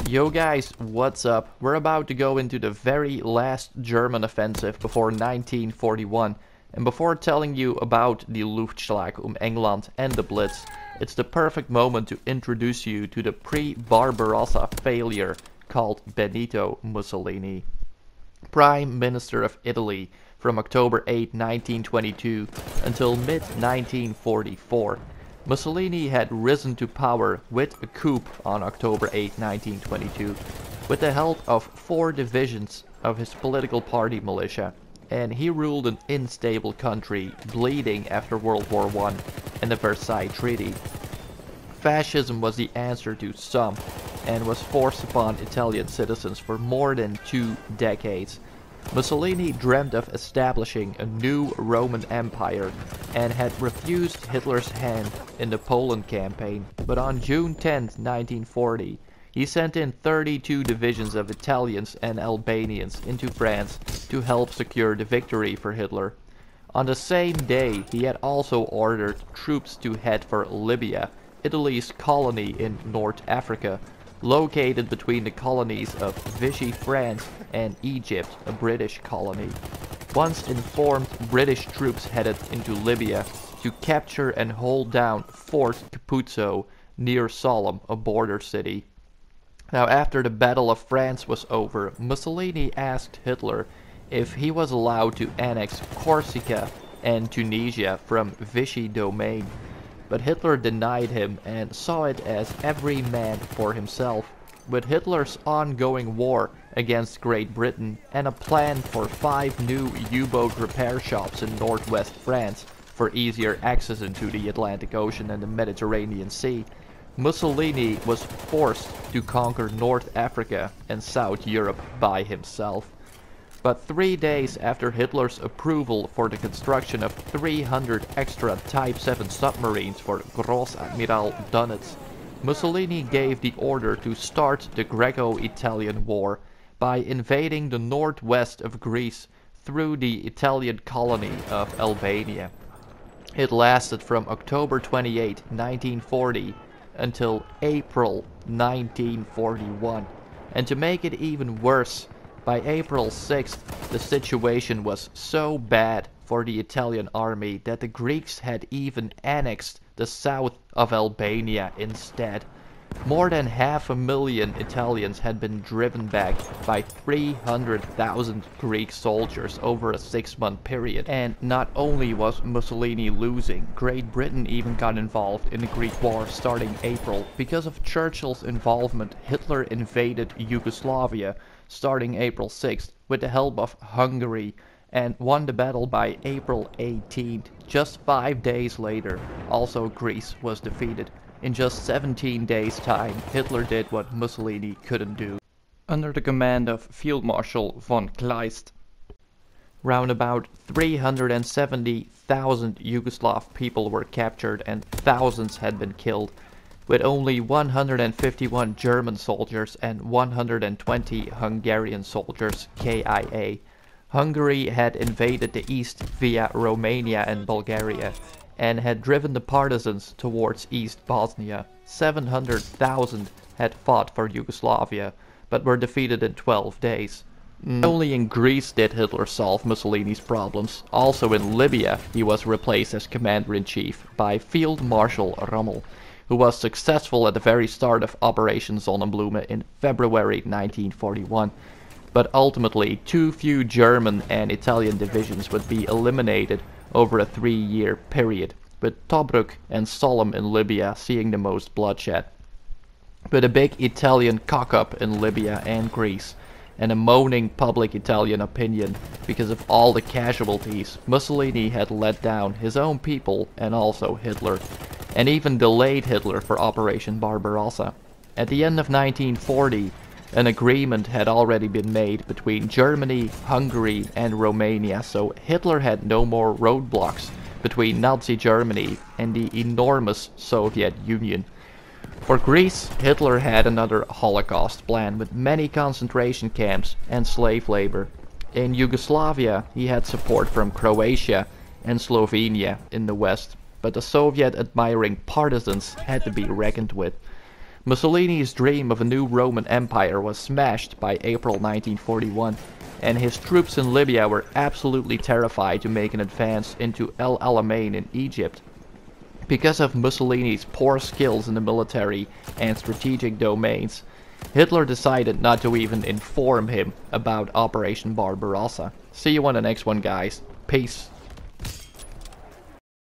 Yo guys, what's up? We're about to go into the very last German offensive before 1941. And before telling you about the Luftschlag England and the Blitz, it's the perfect moment to introduce you to the pre-Barbarossa failure called Benito Mussolini. Prime Minister of Italy from October 8, 1922 until mid-1944. Mussolini had risen to power with a coup on October 8, 1922, with the help of 4 divisions of his political party militia, and he ruled an unstable country bleeding after World War I and the Versailles Treaty. Fascism was the answer to some, and was forced upon Italian citizens for more than 2 decades. Mussolini dreamt of establishing a new Roman Empire and had refused Hitler's hand in the Poland campaign, but on June 10, 1940, he sent in 32 divisions of Italians and Albanians into France to help secure the victory for Hitler. On the same day, he had also ordered troops to head for Libya, Italy's colony in North Africa, located between the colonies of Vichy France and Egypt, a British colony. Once informed, British troops headed into Libya to capture and hold down Fort Capuzzo near Sollum, a border city. Now, after the Battle of France was over, Mussolini asked Hitler if he was allowed to annex Corsica and Tunisia from Vichy domain. But Hitler denied him and saw it as every man for himself. With Hitler's ongoing war against Great Britain and a plan for 5 new U-boat repair shops in northwest France for easier access into the Atlantic Ocean and the Mediterranean Sea, Mussolini was forced to conquer North Africa and South Europe by himself. But 3 days after Hitler's approval for the construction of 300 extra Type 7 submarines for Großadmiral Dönitz, Mussolini gave the order to start the Greco-Italian War by invading the northwest of Greece through the Italian colony of Albania. It lasted from October 28, 1940 until April 1941, and to make it even worse, by April 6th, the situation was so bad for the Italian army that the Greeks had even annexed the south of Albania instead. More than 500,000 Italians had been driven back by 300,000 Greek soldiers over a 6-month period. And not only was Mussolini losing, Great Britain even got involved in the Greek War starting April. Because of Churchill's involvement, Hitler invaded Yugoslavia starting April 6th with the help of Hungary and won the battle by April 18th. Just 5 days later, also Greece was defeated. In just 17 days' time, Hitler did what Mussolini couldn't do. Under the command of Field Marshal von Kleist, round about 370,000 Yugoslav people were captured and thousands had been killed, with only 151 German soldiers and 120 Hungarian soldiers KIA. Hungary had invaded the east via Romania and Bulgaria, and had driven the partisans towards East Bosnia. 700,000 had fought for Yugoslavia, but were defeated in 12 days. Only in Greece did Hitler solve Mussolini's problems. Also in Libya, he was replaced as commander-in-chief by Field Marshal Rommel, who was successful at the very start of Operation Sonnenblume in February 1941. But ultimately, too few German and Italian divisions would be eliminated over a 3-year period, with Tobruk and Sollum in Libya seeing the most bloodshed. But a big Italian cock-up in Libya and Greece, and a moaning public Italian opinion because of all the casualties, Mussolini had let down his own people and also Hitler, and even delayed Hitler for Operation Barbarossa. At the end of 1940, an agreement had already been made between Germany, Hungary and Romania, so Hitler had no more roadblocks between Nazi Germany and the enormous Soviet Union. For Greece, Hitler had another Holocaust plan with many concentration camps and slave labor. In Yugoslavia, he had support from Croatia and Slovenia in the west, but the Soviet admiring partisans had to be reckoned with. Mussolini's dream of a new Roman Empire was smashed by April 1941, and his troops in Libya were absolutely terrified to make an advance into El Alamein in Egypt. Because of Mussolini's poor skills in the military and strategic domains, Hitler decided not to even inform him about Operation Barbarossa. See you on the next one, guys. Peace.